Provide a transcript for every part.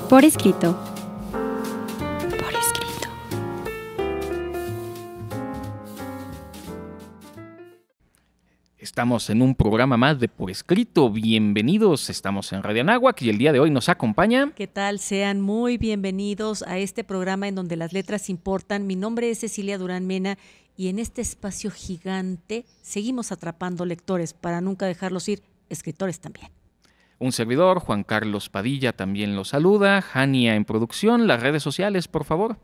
Por escrito. Por escrito. Estamos en un programa más de Por Escrito. Bienvenidos, estamos en Radio Anáhuac y el día de hoy nos acompaña... ¿Qué tal? Sean muy bienvenidos a este programa en donde las letras importan. Mi nombre es Cecilia Durán Mena y en este espacio gigante seguimos atrapando lectores para nunca dejarlos ir, escritores también. Un servidor, Juan Carlos Padilla, también los saluda. Jania en producción. Las redes sociales, por favor.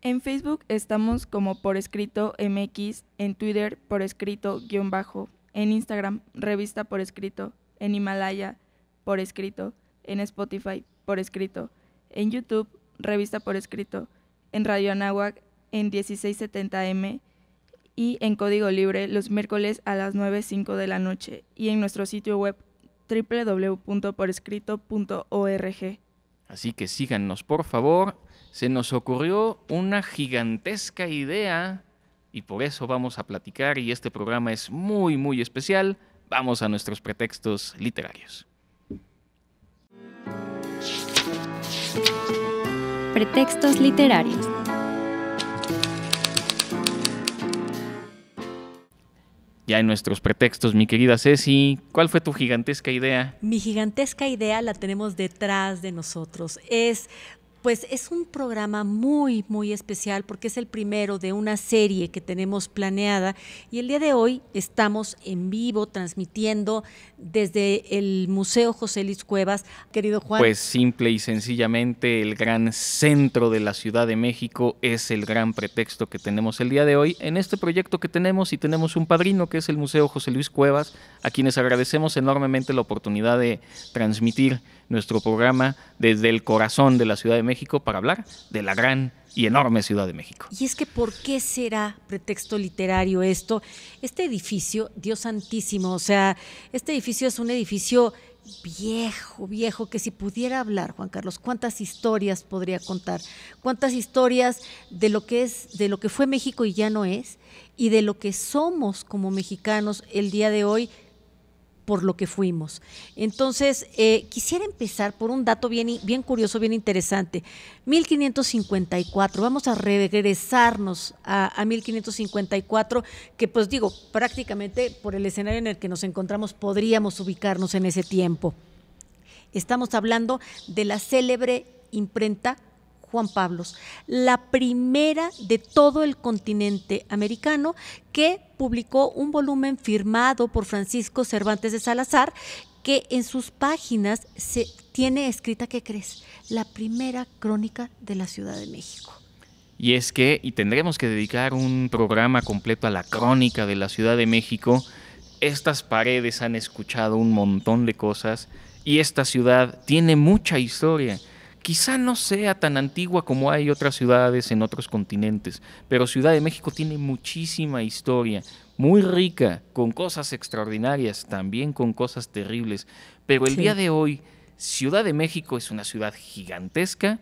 En Facebook estamos como Por Escrito MX, en Twitter Por Escrito _, en Instagram Revista Por Escrito, en Himalaya Por Escrito, en Spotify Por Escrito, en YouTube Revista Por Escrito, en Radio Anáhuac en 1670M y en Código Libre los miércoles a las 9:05 de la noche y en nuestro sitio web www.porescrito.org. Así que síganos, por favor. Se nos ocurrió una gigantesca idea y por eso vamos a platicar y este programa es muy, muy especial. Vamos a nuestros pretextos literarios. Pretextos literarios. Ya en nuestros pretextos, mi querida Ceci, ¿cuál fue tu gigantesca idea? Mi gigantesca idea la tenemos detrás de nosotros. Es un programa muy, muy especial porque es el primero de una serie que tenemos planeada y el día de hoy estamos en vivo transmitiendo desde el Museo José Luis Cuevas. Querido Juan. Pues simple y sencillamente el gran centro de la Ciudad de México es el gran pretexto que tenemos el día de hoy en este proyecto que tenemos y tenemos un padrino que es el Museo José Luis Cuevas, a quienes agradecemos enormemente la oportunidad de transmitir nuestro programa desde el corazón de la Ciudad de México para hablar de la gran y enorme Ciudad de México. Y es que ¿por qué será pretexto literario esto? Este edificio, Dios santísimo, o sea, este edificio es un edificio viejo, que si pudiera hablar, Juan Carlos, ¿cuántas historias podría contar? ¿Cuántas historias de lo que fue México y ya no es? Y de lo que somos como mexicanos el día de hoy por lo que fuimos. Entonces, quisiera empezar por un dato bien curioso, bien interesante. 1554, vamos a regresarnos a 1554, que pues digo, prácticamente por el escenario en el que nos encontramos podríamos ubicarnos en ese tiempo. Estamos hablando de la célebre imprenta Juan Pablos, la primera de todo el continente americano que publicó un volumen firmado por Francisco Cervantes de Salazar, que en sus páginas se tiene escrita, ¿qué crees? La primera crónica de la Ciudad de México. Y es que, y tendremos que dedicar un programa completo a la crónica de la Ciudad de México, estas paredes han escuchado un montón de cosas y esta ciudad tiene mucha historia. Quizá no sea tan antigua como hay otras ciudades en otros continentes, pero Ciudad de México tiene muchísima historia, muy rica, con cosas extraordinarias, también con cosas terribles. Pero el día de hoy, Ciudad de México es una ciudad gigantesca,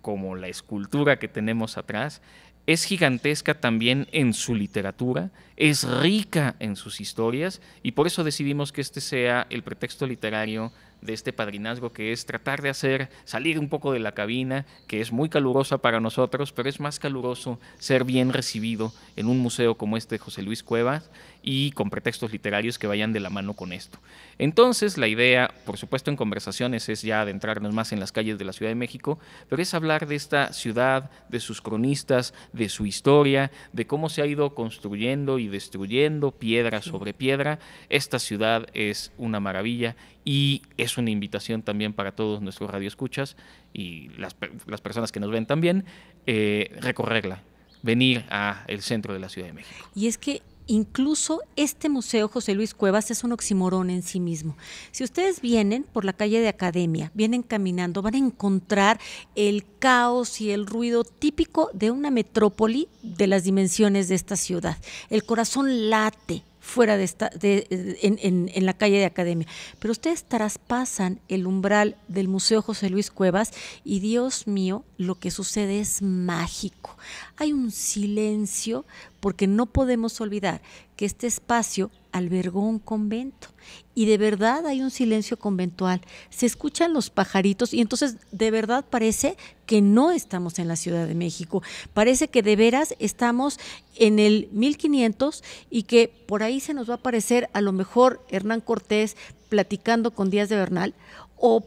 como la escultura que tenemos atrás, es gigantesca también en su literatura, es rica en sus historias y por eso decidimos que este sea el pretexto literario de este padrinazgo, que es tratar de hacer salir un poco de la cabina, que es muy calurosa para nosotros, pero es más caluroso ser bien recibido en un museo como este de José Luis Cuevas y con pretextos literarios que vayan de la mano con esto. Entonces la idea, por supuesto en conversaciones, es ya adentrarnos más en las calles de la Ciudad de México, pero es hablar de esta ciudad, de sus cronistas, de su historia, de cómo se ha ido construyendo y destruyendo piedra sobre piedra. Esta ciudad es una maravilla y es una invitación también para todos nuestros radioescuchas y las personas que nos ven también, recorrerla, venir al centro de la Ciudad de México. Y es que incluso este Museo José Luis Cuevas es un oxímoron en sí mismo. Si ustedes vienen por la calle de Academia, vienen caminando, van a encontrar el caos y el ruido típico de una metrópoli de las dimensiones de esta ciudad. El corazón late fuera en la calle de Academia. Pero ustedes traspasan el umbral del Museo José Luis Cuevas y, Dios mío, lo que sucede es mágico. Hay un silencio porque no podemos olvidar que este espacio albergó un convento y de verdad hay un silencio conventual, se escuchan los pajaritos y entonces de verdad parece que no estamos en la Ciudad de México, parece que de veras estamos en el 1500 y que por ahí se nos va a aparecer a lo mejor Hernán Cortés platicando con Díaz de Bernal o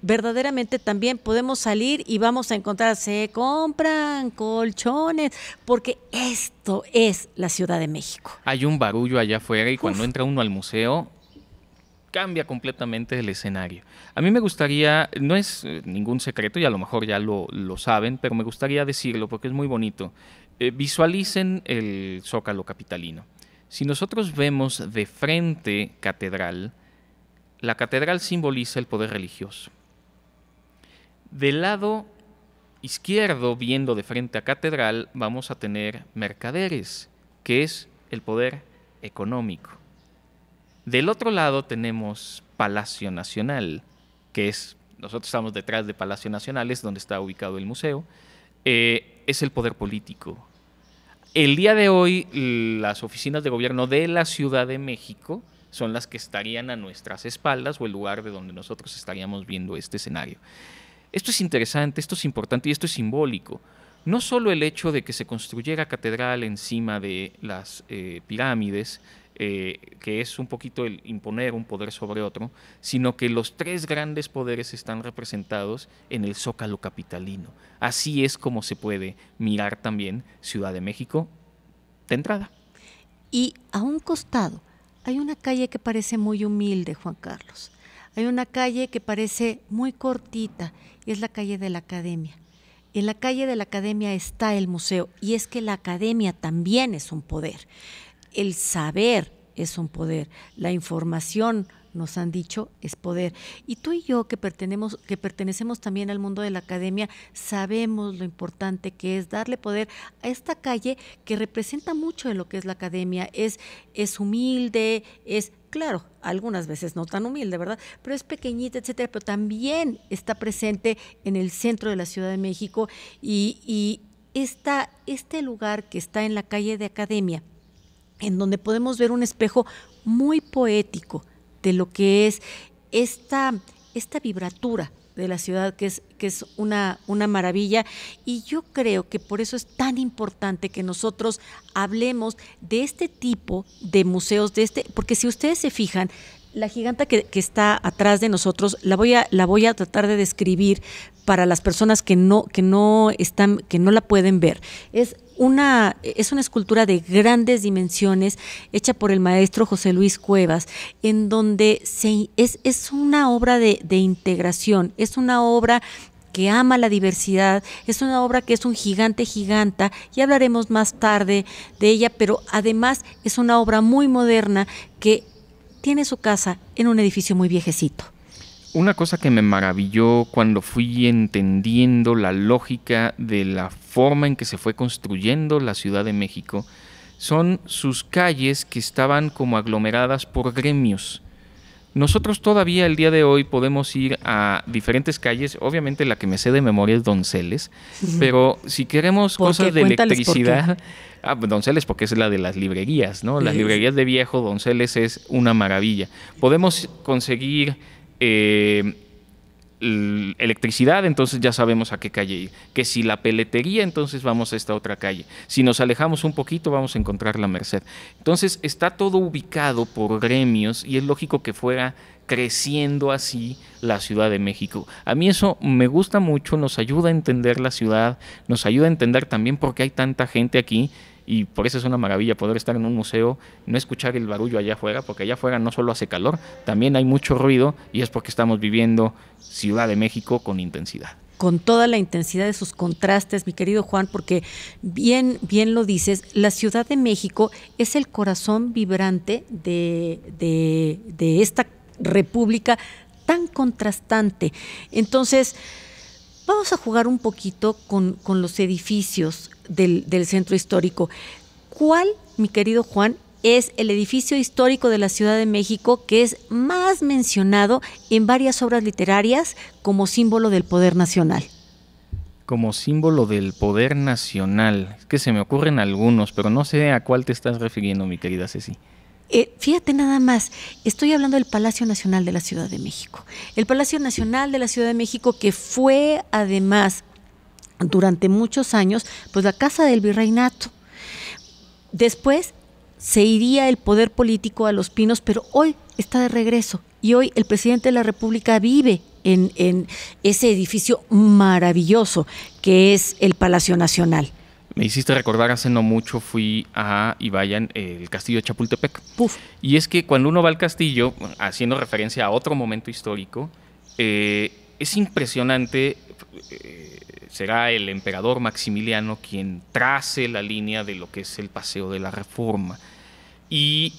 verdaderamente también podemos salir y vamos a encontrar, se compran colchones, porque esto es la Ciudad de México. Hay un barullo allá afuera y cuando entra uno al museo cambia completamente el escenario. A mí me gustaría, no es ningún secreto y a lo mejor ya lo saben, pero me gustaría decirlo porque es muy bonito. Visualicen el Zócalo capitalino. Si nosotros vemos de frente catedral, la catedral simboliza el poder religioso. Del lado izquierdo, viendo de frente a catedral, vamos a tener mercaderes, que es el poder económico. Del otro lado tenemos Palacio Nacional, que es, nosotros estamos detrás de Palacio Nacional, es donde está ubicado el museo, es el poder político. El día de hoy, las oficinas de gobierno de la Ciudad de México son las que estarían a nuestras espaldas o el lugar de donde nosotros estaríamos viendo este escenario. Esto es interesante, esto es importante y esto es simbólico. No solo el hecho de que se construyera catedral encima de las pirámides, que es un poquito el imponer un poder sobre otro, sino que los tres grandes poderes están representados en el Zócalo capitalino. Así es como se puede mirar también Ciudad de México de entrada. Y a un costado hay una calle que parece muy humilde, Juan Carlos. Hay una calle que parece muy cortita y es la calle de la Academia. En la calle de la Academia está el museo y es que la Academia también es un poder. El saber es un poder, la información, nos han dicho, es poder. Y tú y yo que pertenecemos también al mundo de la academia, sabemos lo importante que es darle poder a esta calle que representa mucho de lo que es la academia. Es humilde, es, claro, algunas veces no tan humilde, ¿verdad? Pero es pequeñita, etcétera, pero también está presente en el centro de la Ciudad de México y este lugar que está en la calle de Academia, en donde podemos ver un espejo muy poético de lo que es esta vibratura de la ciudad, que es una maravilla, y yo creo que por eso es tan importante que nosotros hablemos de este tipo de museos, porque si ustedes se fijan, la giganta que está atrás de nosotros, la voy a tratar de describir para las personas que no la pueden ver. Es una escultura de grandes dimensiones hecha por el maestro José Luis Cuevas, en donde es una obra de integración, es una obra que ama la diversidad, es una obra que es un giganta, y hablaremos más tarde de ella, pero además es una obra muy moderna que tiene su casa en un edificio muy viejecito. Una cosa que me maravilló cuando fui entendiendo la lógica de la forma en que se fue construyendo la Ciudad de México son sus calles que estaban como aglomeradas por gremios. Nosotros todavía el día de hoy podemos ir a diferentes calles, obviamente la que me sé de memoria es Donceles, pero si queremos cosas de electricidad, Donceles porque es la de las librerías, ¿no? Las librerías de viejo, Donceles es una maravilla. Podemos conseguir electricidad, entonces ya sabemos a qué calle ir. Que si la peletería, entonces vamos a esta otra calle. Si nos alejamos un poquito, vamos a encontrar la Merced. Entonces está todo ubicado por gremios y es lógico que fuera creciendo así la Ciudad de México. A mí eso me gusta mucho, nos ayuda a entender la ciudad, nos ayuda a entender también por qué hay tanta gente aquí. Y por eso es una maravilla poder estar en un museo, no escuchar el barullo allá afuera, porque allá afuera no solo hace calor, también hay mucho ruido y es porque estamos viviendo Ciudad de México con intensidad. Con toda la intensidad de sus contrastes, mi querido Juan, porque bien lo dices, la Ciudad de México es el corazón vibrante de esta república tan contrastante. Entonces, vamos a jugar un poquito con los edificios del centro histórico. ¿Cuál, mi querido Juan, es el edificio histórico de la Ciudad de México que es más mencionado en varias obras literarias como símbolo del poder nacional? Como símbolo del poder nacional. Es que se me ocurren algunos, pero no sé a cuál te estás refiriendo, mi querida Ceci. Fíjate nada más, estoy hablando del Palacio Nacional de la Ciudad de México. El Palacio Nacional de la Ciudad de México, que fue además durante muchos años pues la casa del virreinato. Después se iría el poder político a Los Pinos, pero hoy está de regreso y hoy el presidente de la República vive en ese edificio maravilloso que es el Palacio Nacional. Me hiciste recordar, hace no mucho fui a Ibayan, el castillo de Chapultepec. Puf. Y es que cuando uno va al castillo, haciendo referencia a otro momento histórico, es impresionante. Será el emperador Maximiliano quien trace la línea de lo que es el Paseo de la Reforma. Y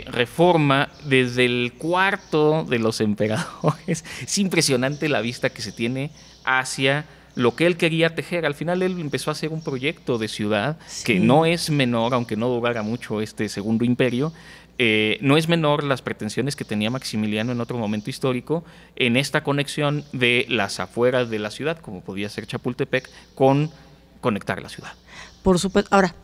Reforma desde el cuarto de los emperadores. Es impresionante la vista que se tiene hacia lo que él quería tejer. Al final él empezó a hacer un proyecto de ciudad que no es menor, aunque no durara mucho este segundo imperio. No es menor las pretensiones que tenía Maximiliano en otro momento histórico en esta conexión de las afueras de la ciudad, como podía ser Chapultepec, con conectar la ciudad. Por supuesto. Ahora,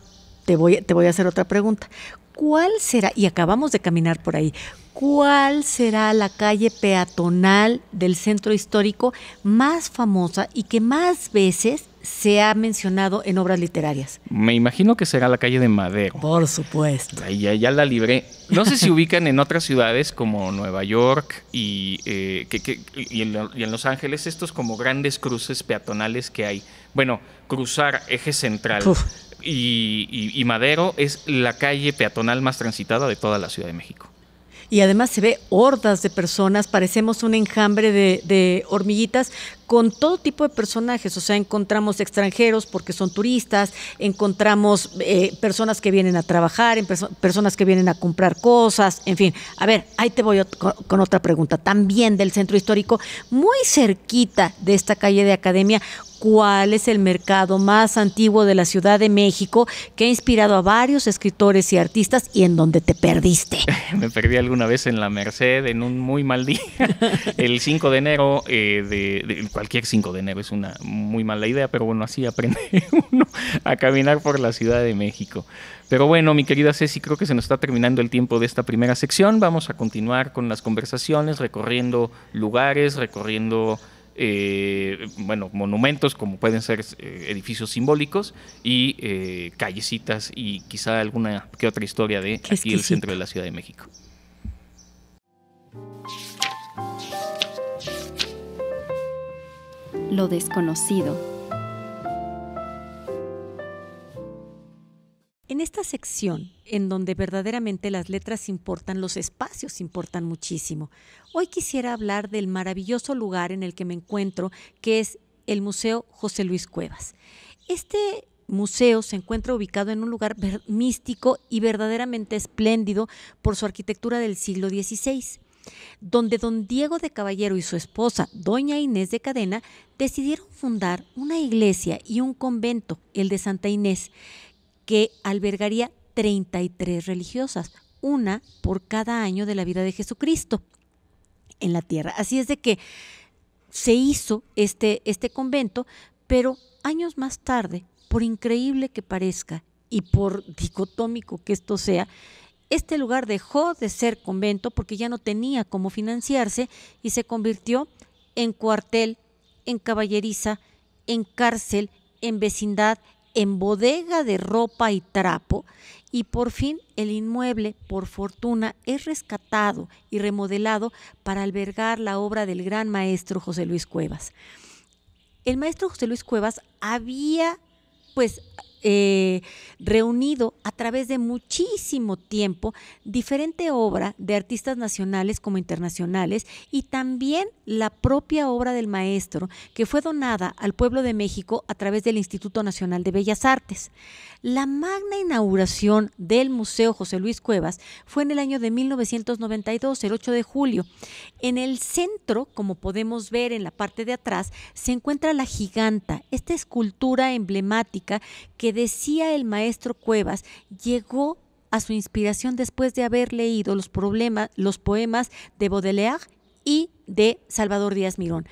te voy a hacer otra pregunta. ¿Cuál será, y acabamos de caminar por ahí, cuál será la calle peatonal del centro histórico más famosa y que más veces se ha mencionado en obras literarias? Me imagino que será la calle de Madero. Por supuesto. Ahí ya la libré. No sé si ubican en otras ciudades como Nueva York y en Los Ángeles estos como grandes cruces peatonales que hay. Bueno, cruzar Eje Central y Madero es la calle peatonal más transitada de toda la Ciudad de México. Y además se ve hordas de personas, parecemos un enjambre de hormiguitas con todo tipo de personajes. O sea, encontramos extranjeros porque son turistas, encontramos personas que vienen a trabajar, personas que vienen a comprar cosas, en fin. A ver, ahí te voy con otra pregunta, también del centro histórico, muy cerquita de esta calle de Academia. ¿Cuál es el mercado más antiguo de la Ciudad de México que ha inspirado a varios escritores y artistas y en donde te perdiste? Me perdí alguna vez en la Merced en un muy mal día. El 5 de enero, cualquier 5 de enero es una muy mala idea, pero bueno, así aprende uno a caminar por la Ciudad de México. Pero bueno, mi querida Ceci, creo que se nos está terminando el tiempo de esta primera sección. Vamos a continuar con las conversaciones, recorriendo lugares, recorriendo monumentos como pueden ser edificios simbólicos y callecitas y quizá alguna que otra historia de aquí el centro de la Ciudad de México. Lo desconocido. En esta sección, en donde verdaderamente las letras importan, los espacios importan muchísimo, hoy quisiera hablar del maravilloso lugar en el que me encuentro, que es el Museo José Luis Cuevas. Este museo se encuentra ubicado en un lugar místico y verdaderamente espléndido por su arquitectura del siglo XVI, donde don Diego de Caballero y su esposa, doña Inés de Cadena, decidieron fundar una iglesia y un convento, el de Santa Inés, que albergaría 33 religiosas, una por cada año de la vida de Jesucristo en la tierra. Así es de que se hizo este convento, pero años más tarde, por increíble que parezca y por dicotómico que esto sea, este lugar dejó de ser convento porque ya no tenía cómo financiarse y se convirtió en cuartel, en caballeriza, en cárcel, en vecindad, en bodega de ropa y trapo, y por fin el inmueble, por fortuna, es rescatado y remodelado para albergar la obra del gran maestro José Luis Cuevas. El maestro José Luis Cuevas había reunido a través de muchísimo tiempo diferente obra de artistas nacionales como internacionales y también la propia obra del maestro que fue donada al pueblo de México a través del Instituto Nacional de Bellas Artes. La magna inauguración del Museo José Luis Cuevas fue en el año de 1992, el 8 de julio. En el centro, como podemos ver en la parte de atrás, se encuentra la Giganta, esta escultura emblemática que decía el maestro Cuevas llegó a su inspiración después de haber leído los poemas de Baudelaire y de Salvador Díaz Mirón.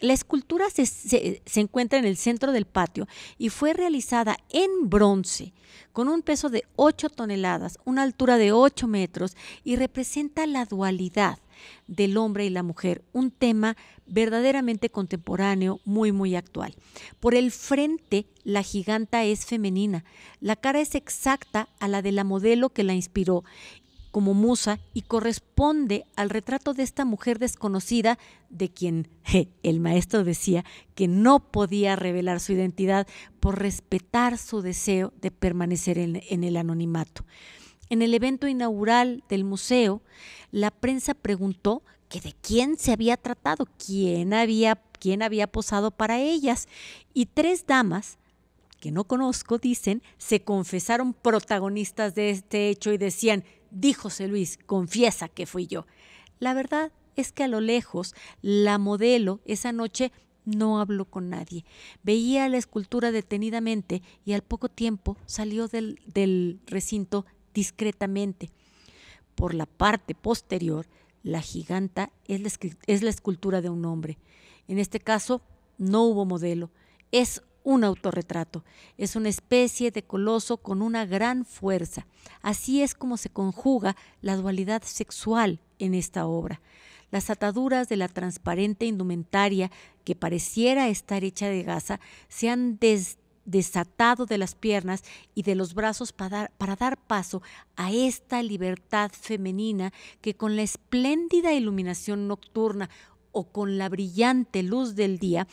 La escultura se encuentra en el centro del patio y fue realizada en bronce con un peso de 8 toneladas, una altura de 8 metros y representa la dualidad del hombre y la mujer, un tema verdaderamente contemporáneo, muy actual. Por el frente, la giganta es femenina, la cara es exacta a la de la modelo que la inspiró como musa y corresponde al retrato de esta mujer desconocida de quien el maestro decía que no podía revelar su identidad por respetar su deseo de permanecer en el anonimato. En el evento inaugural del museo, la prensa preguntó que de quién se había tratado, quién había posado para ellas, y 3 damas que no conozco, dicen, se confesaron protagonistas de este hecho y decían: di José Luis, confiesa que fui yo. La verdad es que a lo lejos, la modelo esa noche no habló con nadie. Veía la escultura detenidamente y al poco tiempo salió del recinto discretamente. Por la parte posterior, la giganta es la escultura de un hombre. En este caso, no hubo modelo. Es un autorretrato, es una especie de coloso con una gran fuerza. Así es como se conjuga la dualidad sexual en esta obra. Las ataduras de la transparente indumentaria, que pareciera estar hecha de gasa, se han desatado de las piernas y de los brazos para dar paso a esta libertad femenina que, con la espléndida iluminación nocturna o con la brillante luz del día,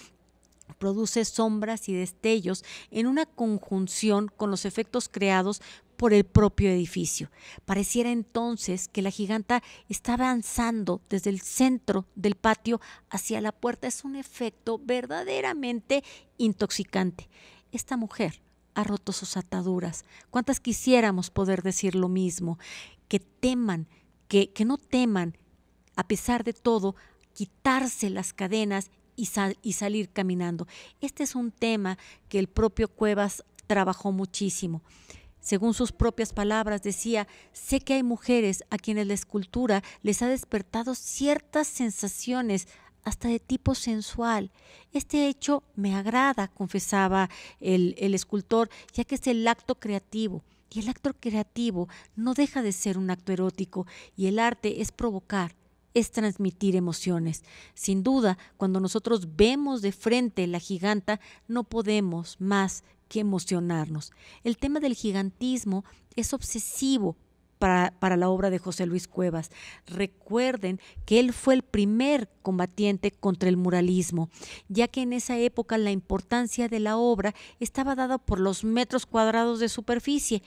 produce sombras y destellos en una conjunción con los efectos creados por el propio edificio. Pareciera entonces que la giganta está avanzando desde el centro del patio hacia la puerta. Es un efecto verdaderamente intoxicante. Esta mujer ha roto sus ataduras. ¿Cuántas quisiéramos poder decir lo mismo? Que teman, que no teman, a pesar de todo, quitarse las cadenas y salir caminando. Este es un tema que el propio Cuevas trabajó muchísimo. Según sus propias palabras, decía: sé que hay mujeres a quienes la escultura les ha despertado ciertas sensaciones, hasta de tipo sensual. Este hecho me agrada, confesaba el escultor, ya que es el acto creativo. Y el acto creativo no deja de ser un acto erótico, y el arte es provocar, es transmitir emociones. Sin duda, cuando nosotros vemos de frente la giganta, no podemos más que emocionarnos. El tema del gigantismo es obsesivo para la obra de José Luis Cuevas. Recuerden que él fue el primer combatiente contra el muralismo, ya que en esa época la importancia de la obra estaba dada por los metros cuadrados de superficie,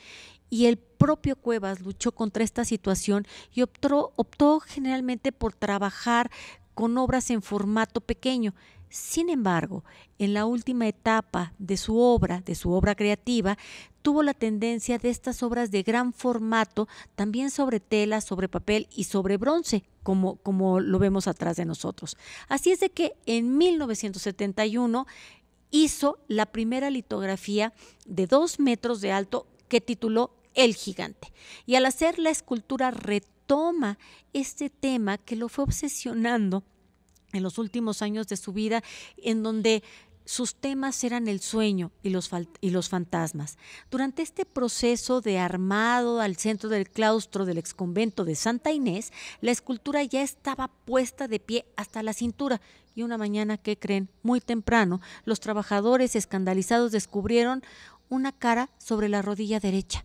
y el propio Cuevas luchó contra esta situación y optó generalmente por trabajar con obras en formato pequeño. Sin embargo, en la última etapa de su obra creativa, tuvo la tendencia de estas obras de gran formato, también sobre tela, sobre papel y sobre bronce, como lo vemos atrás de nosotros. Así es de que en 1971 hizo la primera litografía de 2 metros de alto que tituló El Gigante. Y al hacer la escultura retoma este tema que lo fue obsesionando en los últimos años de su vida, en donde sus temas eran el sueño y los fantasmas. Durante este proceso de armado al centro del claustro del exconvento de Santa Inés, la escultura ya estaba puesta de pie hasta la cintura. Y una mañana, ¿qué creen? Muy temprano, los trabajadores escandalizados descubrieron una cara sobre la rodilla derecha.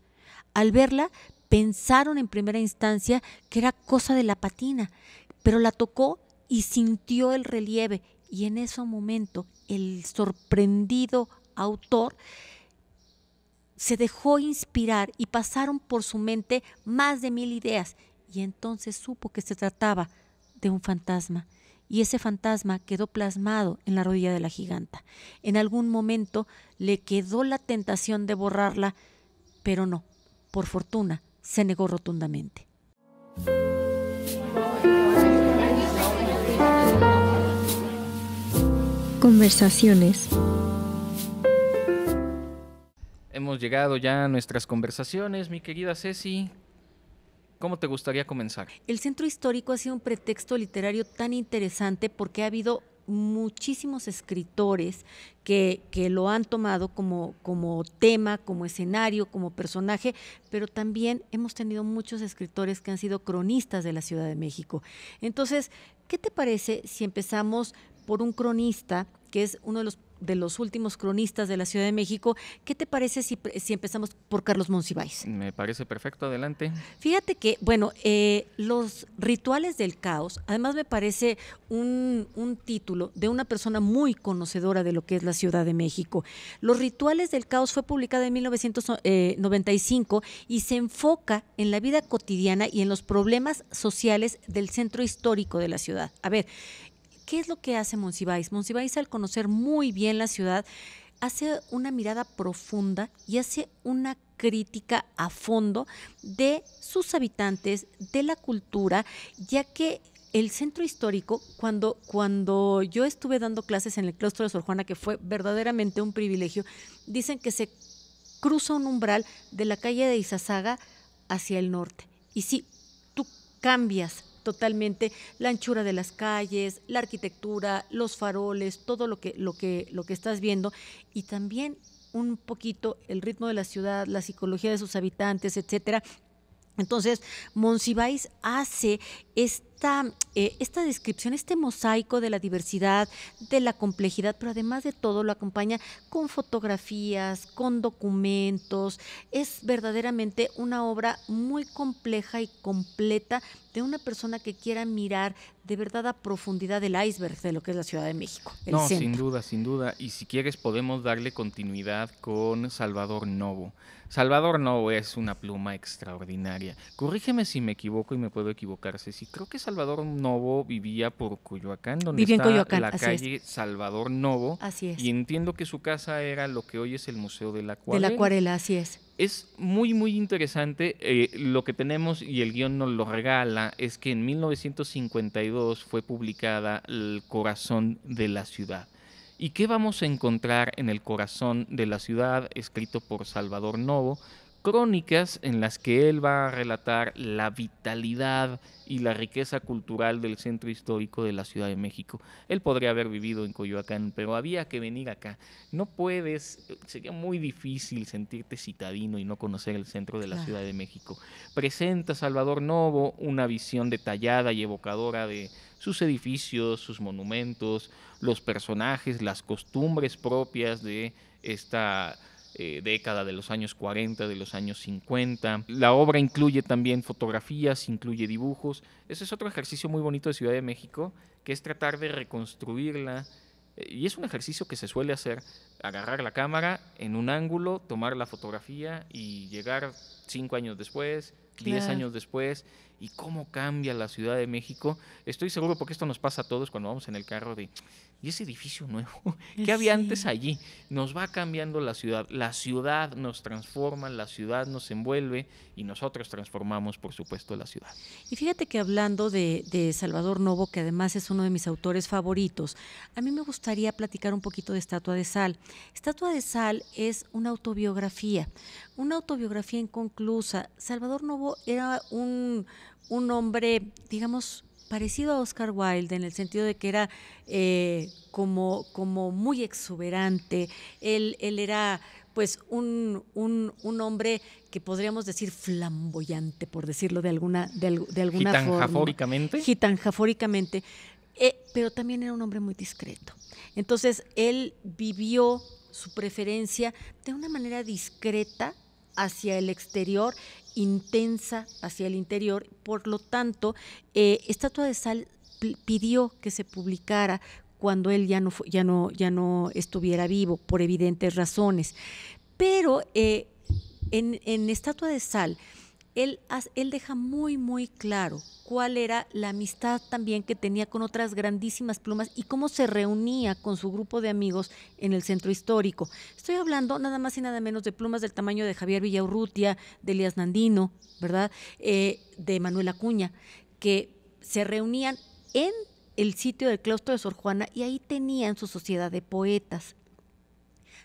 Al verla, pensaron en primera instancia que era cosa de la patina, pero la tocó y sintió el relieve, y en ese momento el sorprendido autor se dejó inspirar y pasaron por su mente más de 1000 ideas, y entonces supo que se trataba de un fantasma, y ese fantasma quedó plasmado en la rodilla de la giganta. En algún momento le quedó la tentación de borrarla, pero no, por fortuna se negó rotundamente. Conversaciones. Hemos llegado ya a nuestras conversaciones, mi querida Ceci. ¿Cómo te gustaría comenzar? El centro histórico ha sido un pretexto literario tan interesante porque ha habido muchísimos escritores que lo han tomado como tema, como escenario, como personaje, pero también hemos tenido muchos escritores que han sido cronistas de la Ciudad de México. Entonces, ¿qué te parece si empezamos por un cronista que es uno de los últimos cronistas de la Ciudad de México? ¿Qué te parece si empezamos por Carlos Monsiváis? Me parece perfecto, adelante. Fíjate que, bueno, los rituales del caos, además me parece un título de una persona muy conocedora de lo que es la Ciudad de México. Los rituales del caos fue publicada en 1995 y se enfoca en la vida cotidiana y en los problemas sociales del centro histórico de la ciudad. A ver, ¿qué es lo que hace Monsiváis? Monsiváis, al conocer muy bien la ciudad, hace una mirada profunda y hace una crítica a fondo de sus habitantes, de la cultura, ya que el centro histórico, cuando yo estuve dando clases en el claustro de Sor Juana, que fue verdaderamente un privilegio, dicen que se cruza un umbral de la calle de Izazaga hacia el norte. Y si tú cambias totalmente la anchura de las calles, la arquitectura, los faroles, todo lo que estás viendo, y también un poquito el ritmo de la ciudad, la psicología de sus habitantes, etcétera. Entonces, Monsiváis hace esta descripción, este mosaico de la diversidad, de la complejidad, pero además de todo lo acompaña con fotografías, con documentos. Es verdaderamente una obra muy compleja y completa de una persona que quiera mirar de verdad a profundidad el iceberg de lo que es la Ciudad de México. No, sin duda, sin duda. Y si quieres podemos darle continuidad con Salvador Novo. Salvador Novo es una pluma extraordinaria. Corrígeme si me equivoco y me puedo equivocar, Ceci. Creo que Salvador Novo vivía por Coyoacán, donde está Coyoacán, la calle Salvador Novo. Así es. Y entiendo que su casa era lo que hoy es el Museo de la Acuarela. De la Acuarela, así es. Es muy, muy interesante. Lo que tenemos, y el guión nos lo regala, es que en 1952 fue publicada El Corazón de la Ciudad. ¿Y qué vamos a encontrar en El Corazón de la Ciudad, escrito por Salvador Novo? Crónicas en las que él va a relatar la vitalidad y la riqueza cultural del centro histórico de la Ciudad de México. Él podría haber vivido en Coyoacán, pero había que venir acá. No puedes, sería muy difícil sentirte citadino y no conocer el centro de la Ciudad de México. Presenta Salvador Novo una visión detallada y evocadora de sus edificios, sus monumentos, los personajes, las costumbres propias de esta década de los años 40, de los años 50. La obra incluye también fotografías, incluye dibujos. Ese es otro ejercicio muy bonito de Ciudad de México, que es tratar de reconstruirla. Y es un ejercicio que se suele hacer, agarrar la cámara en un ángulo, tomar la fotografía y llegar 5 años después, 10 años después, y cómo cambia la Ciudad de México. Estoy seguro, porque esto nos pasa a todos cuando vamos en el carro, de ¿y ese edificio nuevo? ¿Qué había antes allí? Nos va cambiando la ciudad nos transforma, la ciudad nos envuelve y nosotros transformamos, por supuesto, la ciudad. Y fíjate que hablando de Salvador Novo, que además es uno de mis autores favoritos, a mí me gustaría platicar un poquito de Estatua de Sal. Estatua de Sal es una autobiografía inconclusa. Salvador Novo era un hombre, digamos, parecido a Oscar Wilde, en el sentido de que era como muy exuberante. Él era pues un hombre que podríamos decir flamboyante, por decirlo de alguna forma. Gitanjafóricamente. Pero también era un hombre muy discreto. Entonces, él vivió su preferencia de una manera discreta hacia el exterior, intensa hacia el interior. Por lo tanto, Estatua de Sal pidió que se publicara cuando él ya no estuviera vivo, por evidentes razones. Pero en Estatua de Sal, él deja muy, muy claro cuál era la amistad también que tenía con otras grandísimas plumas y cómo se reunía con su grupo de amigos en el centro histórico. Estoy hablando nada más y nada menos de plumas del tamaño de Javier Villaurrutia, de Elías Nandino, ¿verdad? De Manuel Acuña, que se reunían en el sitio del claustro de Sor Juana y ahí tenían su sociedad de poetas.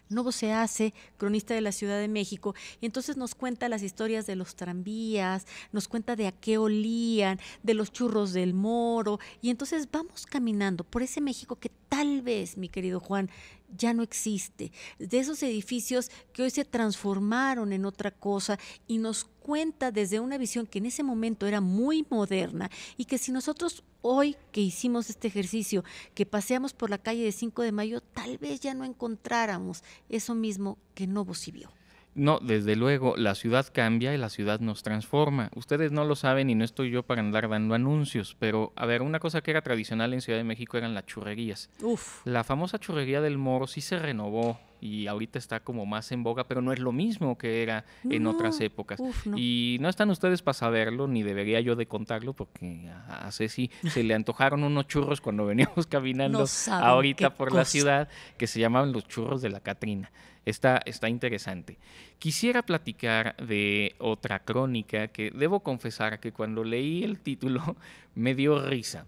Novo se hace cronista de la Ciudad de México y entonces nos cuenta las historias de los tranvías, nos cuenta de a qué olían, de los churros del Moro, y entonces vamos caminando por ese México que tal vez, mi querido Juan, ya no existe, de esos edificios que hoy se transformaron en otra cosa, y nos cuenta desde una visión que en ese momento era muy moderna, y que si nosotros hoy que hicimos este ejercicio, que paseamos por la calle de 5 de Mayo, tal vez ya no encontráramos eso mismo que Novo sí vio. No, desde luego, la ciudad cambia y la ciudad nos transforma. Ustedes no lo saben y no estoy yo para andar dando anuncios, pero a ver, una cosa que era tradicional en Ciudad de México eran las churrerías. Uf. La famosa churrería del Moro sí se renovó y ahorita está como más en boga, pero no es lo mismo que era en otras épocas. No. Y no están ustedes para saberlo, ni debería yo de contarlo, porque a Ceci se le antojaron unos churros cuando veníamos caminando No ahorita por la cosa. ciudad, que se llamaban los churros de la Catrina. Está interesante. Quisiera platicar de otra crónica que debo confesar que cuando leí el título me dio risa.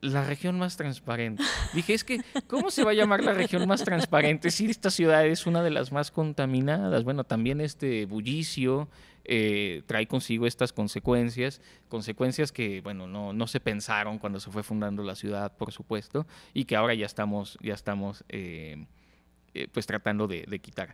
La región más transparente. Dije, es que, ¿cómo se va a llamar la región más transparente si esta ciudad es una de las más contaminadas? Bueno, también este bullicio trae consigo estas consecuencias que, bueno, no se pensaron cuando se fue fundando la ciudad, por supuesto, y que ahora ya estamos pues tratando de quitar.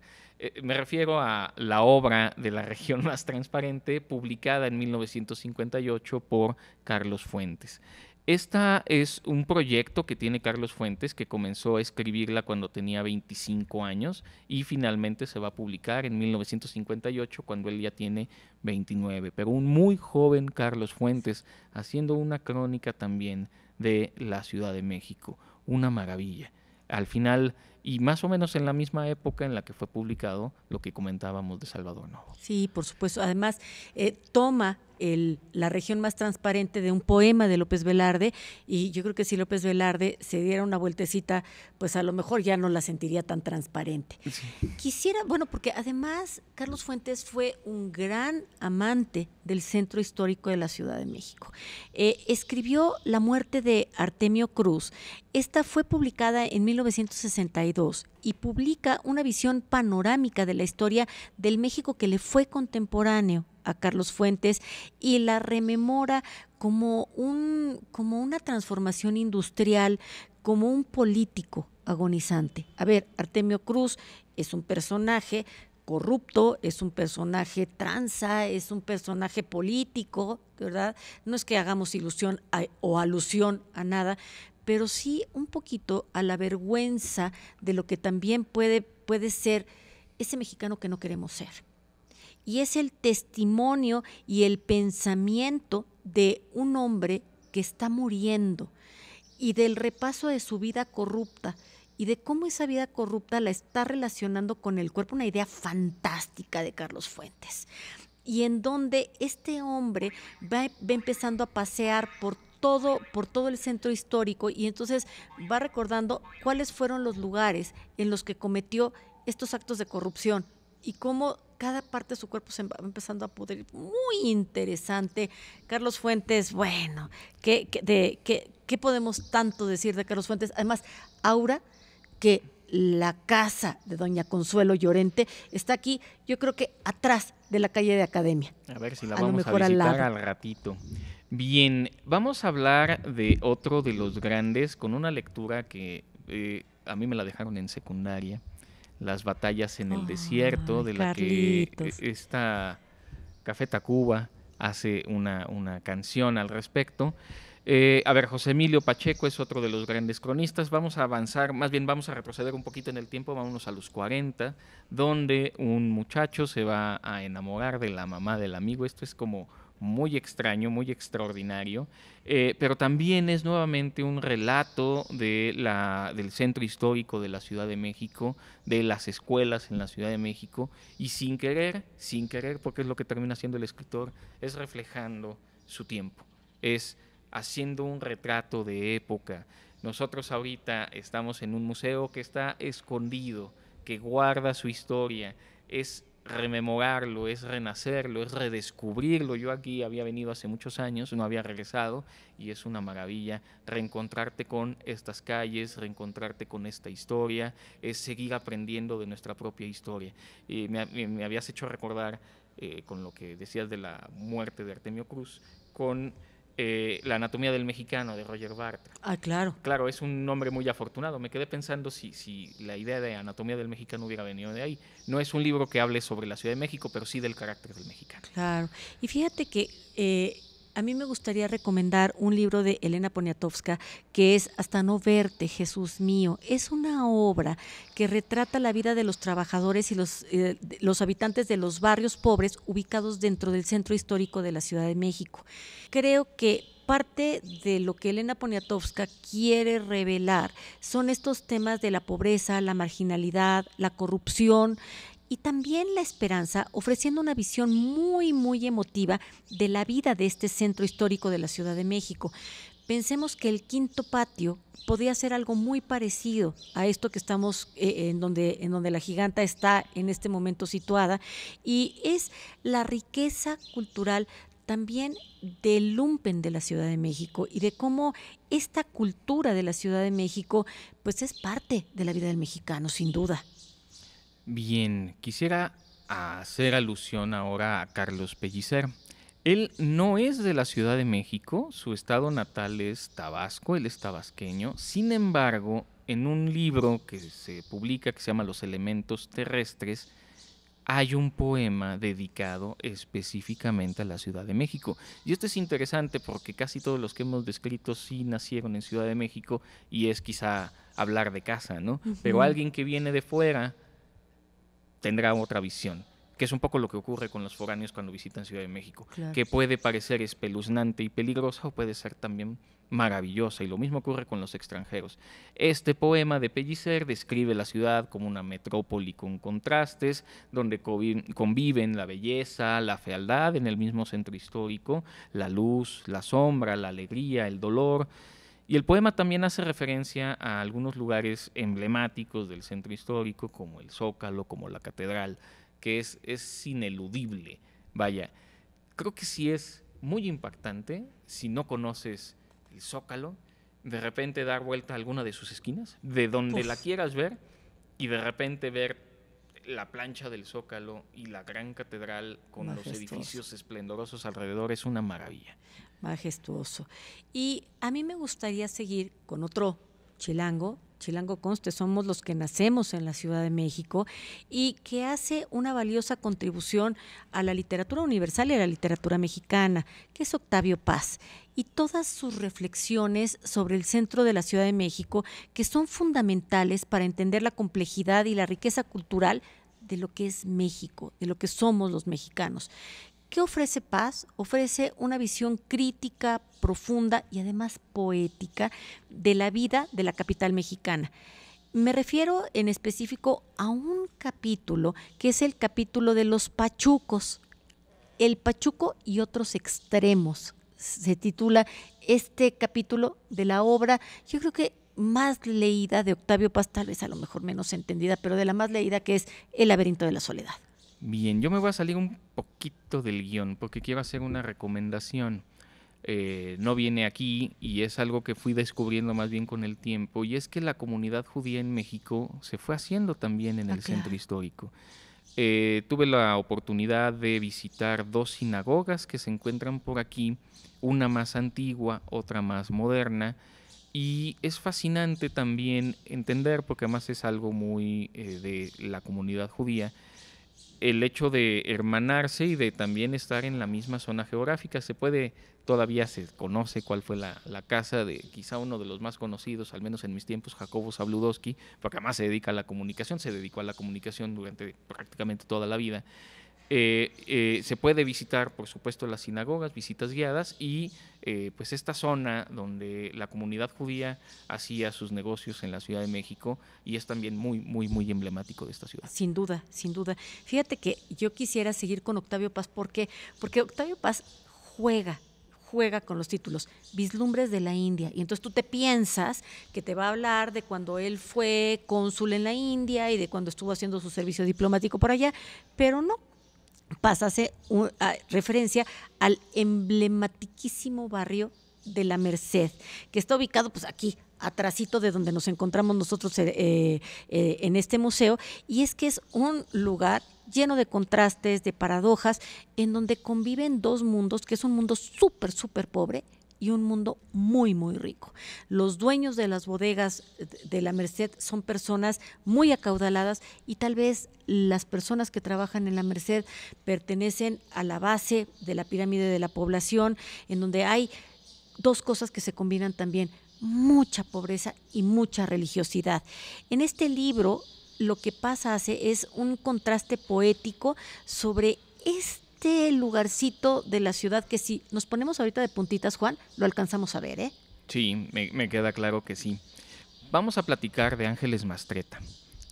Me refiero a la obra de la región más transparente, publicada en 1958 por Carlos Fuentes. Esta es un proyecto que tiene Carlos Fuentes, que comenzó a escribirla cuando tenía 25 años y finalmente se va a publicar en 1958 cuando él ya tiene 29. Pero un muy joven Carlos Fuentes haciendo una crónica también de la Ciudad de México. Una maravilla. Al final, y más o menos en la misma época en la que fue publicado lo que comentábamos de Salvador Novo. Sí, por supuesto. Además, toma la región más transparente de un poema de López Velarde, y yo creo que si López Velarde se diera una vueltecita, pues a lo mejor ya no la sentiría tan transparente. Sí. Quisiera, bueno, porque además Carlos Fuentes fue un gran amante del centro histórico de la Ciudad de México. Escribió La muerte de Artemio Cruz. Esta fue publicada en 1962 y publica una visión panorámica de la historia del México que le fue contemporáneo a Carlos Fuentes, y la rememora como una transformación industrial, como un político agonizante. A ver, Artemio Cruz es un personaje corrupto, es un personaje tranza, es un personaje político, ¿verdad? No es que hagamos ilusión o alusión a nada, pero sí un poquito a la vergüenza de lo que también puede ser ese mexicano que no queremos ser. Y es el testimonio y el pensamiento de un hombre que está muriendo, y del repaso de su vida corrupta y de cómo esa vida corrupta la está relacionando con el cuerpo, una idea fantástica de Carlos Fuentes. Y en donde este hombre va empezando a pasear por todo el centro histórico, y entonces va recordando cuáles fueron los lugares en los que cometió estos actos de corrupción y cómo cada parte de su cuerpo se va empezando a pudrir. Muy interesante. Carlos Fuentes, bueno, ¿qué podemos tanto decir de Carlos Fuentes? Además, Aura, que la casa de doña Consuelo Llorente está aquí, yo creo que atrás de la calle de Academia. A ver si la vamos a visitar al ratito. Bien, vamos a hablar de otro de los grandes, con una lectura que a mí me la dejaron en secundaria. Las batallas en el desierto, de la Carlitos. Que esta Café Tacuba hace una canción al respecto. A ver, José Emilio Pacheco es otro de los grandes cronistas. Vamos a avanzar, más bien vamos a retroceder un poquito en el tiempo, vámonos a los 40, donde un muchacho se va a enamorar de la mamá del amigo. Esto es como muy extraño, muy extraordinario, pero también es nuevamente un relato del centro histórico de la Ciudad de México, de las escuelas en la Ciudad de México, y sin querer, porque es lo que termina haciendo el escritor, es reflejando su tiempo, es haciendo un retrato de época. Nosotros ahorita estamos en un museo que está escondido, que guarda su historia, es rememorarlo, es renacerlo, es redescubrirlo. Yo aquí había venido hace muchos años, no había regresado y es una maravilla reencontrarte con estas calles, reencontrarte con esta historia, es seguir aprendiendo de nuestra propia historia. Y me habías hecho recordar con lo que decías de la muerte de Artemio Cruz, con La anatomía del mexicano de Roger Bartra. Ah, claro. Claro, es un nombre muy afortunado. Me quedé pensando si la idea de Anatomía del Mexicano hubiera venido de ahí. No es un libro que hable sobre la Ciudad de México, pero sí del carácter del mexicano. Claro. Y fíjate que a mí me gustaría recomendar un libro de Elena Poniatowska que es Hasta no verte, Jesús mío. Es una obra que retrata la vida de los trabajadores y los habitantes de los barrios pobres ubicados dentro del centro histórico de la Ciudad de México. Creo que parte de lo que Elena Poniatowska quiere revelar son estos temas de la pobreza, la marginalidad, la corrupción y también la esperanza, ofreciendo una visión muy, muy emotiva de la vida de este centro histórico de la Ciudad de México. Pensemos que el Quinto Patio podría ser algo muy parecido a esto que estamos, en donde la Giganta está en este momento situada, y es la riqueza cultural también del lumpen de la Ciudad de México y de cómo esta cultura de la Ciudad de México pues es parte de la vida del mexicano, sin duda. Bien, quisiera hacer alusión ahora a Carlos Pellicer. Él no es de la Ciudad de México, su estado natal es Tabasco, él es tabasqueño. Sin embargo, en un libro que se publica que se llama Los elementos terrestres, hay un poema dedicado específicamente a la Ciudad de México. Y esto es interesante porque casi todos los que hemos descrito sí nacieron en Ciudad de México y es quizá hablar de casa, ¿no? Pero alguien que viene de fuera tendrá otra visión, que es un poco lo que ocurre con los foráneos cuando visitan Ciudad de México, Claro. que puede parecer espeluznante y peligrosa o puede ser también maravillosa, y lo mismo ocurre con los extranjeros. Este poema de Pellicer describe la ciudad como una metrópoli con contrastes, donde conviven la belleza, la fealdad en el mismo centro histórico, la luz, la sombra, la alegría, el dolor. Y el poema también hace referencia a algunos lugares emblemáticos del centro histórico, como el Zócalo, como la Catedral, que es ineludible. Vaya, creo que sí es muy impactante, si no conoces el Zócalo, de repente dar vuelta a alguna de sus esquinas, de donde la quieras ver, y de repente ver la plancha del Zócalo y la gran catedral con los edificios esplendorosos alrededor, es una maravilla. Majestuoso. Y a mí me gustaría seguir con otro chilango. Chilango conste, somos los que nacemos en la Ciudad de México y que hace una valiosa contribución a la literatura universal y a la literatura mexicana, que es Octavio Paz, y todas sus reflexiones sobre el centro de la Ciudad de México, que son fundamentales para entender la complejidad y la riqueza cultural de lo que es México, de lo que somos los mexicanos. ¿Qué ofrece Paz? Ofrece una visión crítica, profunda y además poética de la vida de la capital mexicana. Me refiero en específico a un capítulo que es el capítulo de los pachucos, el pachuco y otros extremos. Se titula este capítulo de la obra, yo creo que más leída de Octavio Paz, tal vez a lo mejor menos entendida, pero de la más leída, que es El laberinto de la soledad. Bien, yo me voy a salir un poquito del guión porque quiero hacer una recomendación. No viene aquí y es algo que fui descubriendo más bien con el tiempo, y es que la comunidad judía en México se fue haciendo también en el centro histórico. Tuve la oportunidad de visitar 2 sinagogas que se encuentran por aquí, una más antigua, otra más moderna, y es fascinante también entender, porque además es algo muy de la comunidad judía, el hecho de hermanarse y de también estar en la misma zona geográfica. Todavía se conoce cuál fue la casa de quizá uno de los más conocidos, al menos en mis tiempos, Jacobo Zabludowski, porque además se dedicó a la comunicación durante prácticamente toda la vida. Se puede visitar, por supuesto, las sinagogas, visitas guiadas, y pues esta zona donde la comunidad judía hacía sus negocios en la Ciudad de México, y es también muy, muy, muy emblemático de esta ciudad. Sin duda, sin duda. Fíjate que yo quisiera seguir con Octavio Paz porque Octavio Paz juega juega con los títulos, vislumbres de la India, y entonces tú te piensas que te va a hablar de cuando él fue cónsul en la India y de cuando estuvo haciendo su servicio diplomático por allá, pero no. Pasa a hacer referencia al emblematiquísimo barrio de la Merced, que está ubicado pues aquí, atrasito de donde nos encontramos nosotros en este museo, y es que es un lugar lleno de contrastes, de paradojas, en donde conviven dos mundos, que es un mundo súper, súper pobre y un mundo muy, muy rico. Los dueños de las bodegas de la Merced son personas muy acaudaladas y tal vez las personas que trabajan en la Merced pertenecen a la base de la pirámide de la población, en donde hay dos cosas que se combinan también, mucha pobreza y mucha religiosidad. En este libro lo que pasa es un contraste poético sobre este lugarcito de la ciudad que si nos ponemos ahorita de puntitas, Juan, lo alcanzamos a ver, ¿eh? Sí, me queda claro que sí. Vamos a platicar de Ángeles Mastretta,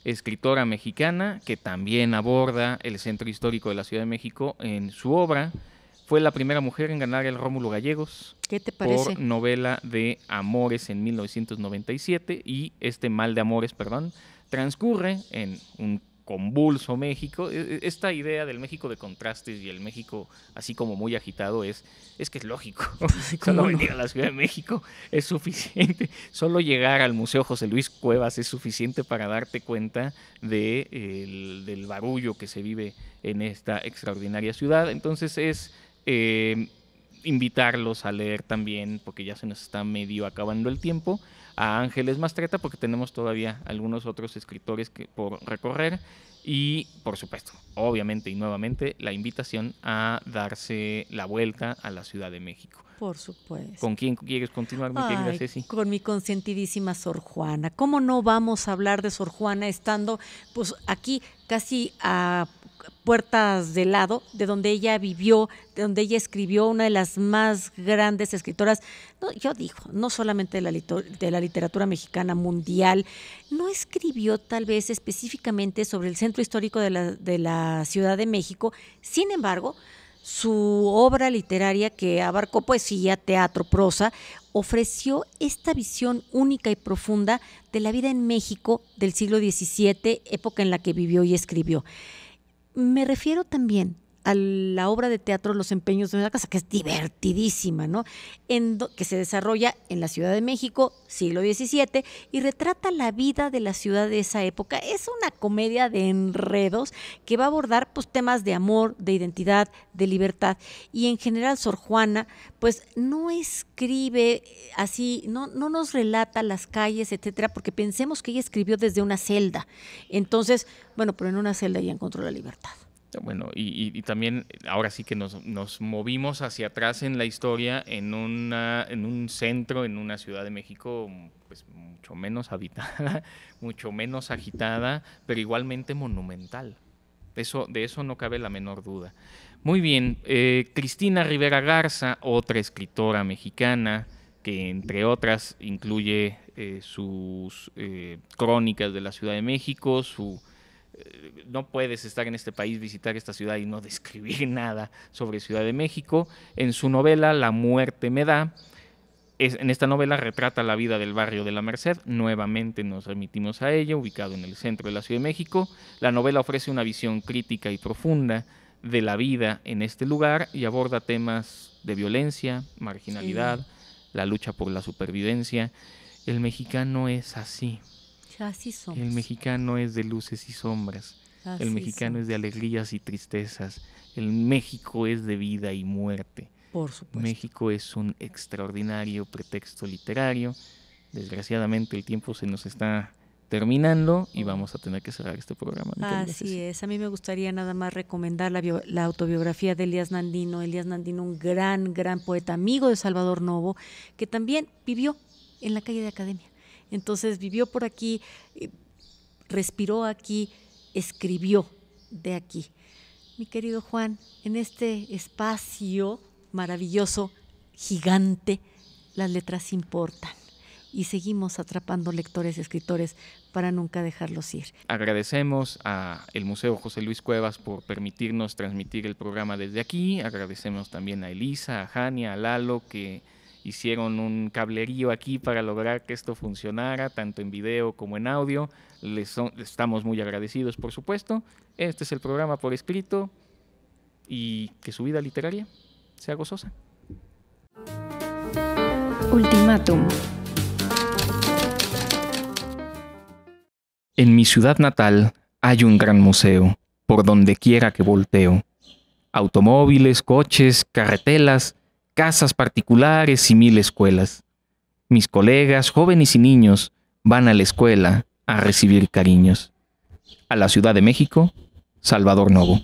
escritora mexicana que también aborda el centro histórico de la Ciudad de México en su obra. Fue la primera mujer en ganar el Rómulo Gallegos. ¿Qué te parece? Por novela de Amores en 1997, y este Mal de Amores, transcurre en un convulso México. Esta idea del México de contrastes y el México así como muy agitado es que es lógico. Solo venir a la Ciudad de México es suficiente. Solo llegar al Museo José Luis Cuevas es suficiente para darte cuenta del barullo que se vive en esta extraordinaria ciudad. Entonces es invitarlos a leer también, porque ya se nos está medio acabando el tiempo, a Ángeles Mastretta, porque tenemos todavía algunos otros escritores por recorrer, y por supuesto, obviamente y nuevamente, la invitación a darse la vuelta a la Ciudad de México. Por supuesto. ¿Con quién quieres continuar, mi querida Ceci? Con mi consentidísima Sor Juana. ¿Cómo no vamos a hablar de Sor Juana estando pues aquí casi a puertas de lado, de donde ella vivió, de donde ella escribió, una de las más grandes escritoras, no, yo digo, no solamente de la literatura mexicana mundial, no escribió tal vez específicamente sobre el centro histórico de la Ciudad de México, sin embargo, su obra literaria, que abarcó poesía, teatro, prosa, ofreció esta visión única y profunda de la vida en México del siglo XVII, época en la que vivió y escribió. Me refiero también a la obra de teatro Los empeños de una casa, que es divertidísima, ¿no? Que se desarrolla en la Ciudad de México, siglo XVII, y retrata la vida de la ciudad de esa época. Es una comedia de enredos que va a abordar pues, temas de amor, de identidad, de libertad. Y en general Sor Juana pues no escribe así, no nos relata las calles, etcétera, porque pensemos que ella escribió desde una celda. Entonces, bueno, pero en una celda ella encontró la libertad. Bueno, y también ahora sí que nos movimos hacia atrás en la historia, en un centro, en una Ciudad de México pues mucho menos habitada, mucho menos agitada, pero igualmente monumental. De eso no cabe la menor duda. Muy bien, Cristina Rivera Garza, otra escritora mexicana, que entre otras incluye sus crónicas de la Ciudad de México, no puedes estar en este país, visitar esta ciudad y no describir nada sobre Ciudad de México. En su novela La muerte me da, en esta novela retrata la vida del barrio de la Merced, nuevamente nos remitimos a ello, ubicado en el centro de la Ciudad de México. La novela ofrece una visión crítica y profunda de la vida en este lugar y aborda temas de violencia, marginalidad, la lucha por la supervivencia. El mexicano es así. Así somos. El mexicano es de luces y sombras. Así el mexicano es de alegrías y tristezas. El México es de vida y muerte. Por supuesto. México es un extraordinario pretexto literario. Desgraciadamente el tiempo se nos está terminando y vamos a tener que cerrar este programa. Así es. A mí me gustaría nada más recomendar la autobiografía de Elías Nandino. Elías Nandino, un gran poeta, amigo de Salvador Novo, que también vivió en la calle de Academia. Entonces vivió por aquí, respiró aquí, escribió de aquí. Mi querido Juan, en este espacio maravilloso, gigante, las letras importan. y seguimos atrapando lectores y escritores para nunca dejarlos ir. Agradecemos al Museo José Luis Cuevas por permitirnos transmitir el programa desde aquí. Agradecemos también a Elisa, a Jania, a Lalo, que hicieron un cablerío aquí para lograr que esto funcionara, tanto en video como en audio. Les estamos muy agradecidos, por supuesto. Este es el programa Por Escrito, y que su vida literaria sea gozosa. Ultimátum. En mi ciudad natal hay un gran museo, por donde quiera que volteo. Automóviles, coches, carretelas, casas particulares y 1000 escuelas. Mis colegas, jóvenes y niños, van a la escuela a recibir cariños. A la Ciudad de México, Salvador Novo.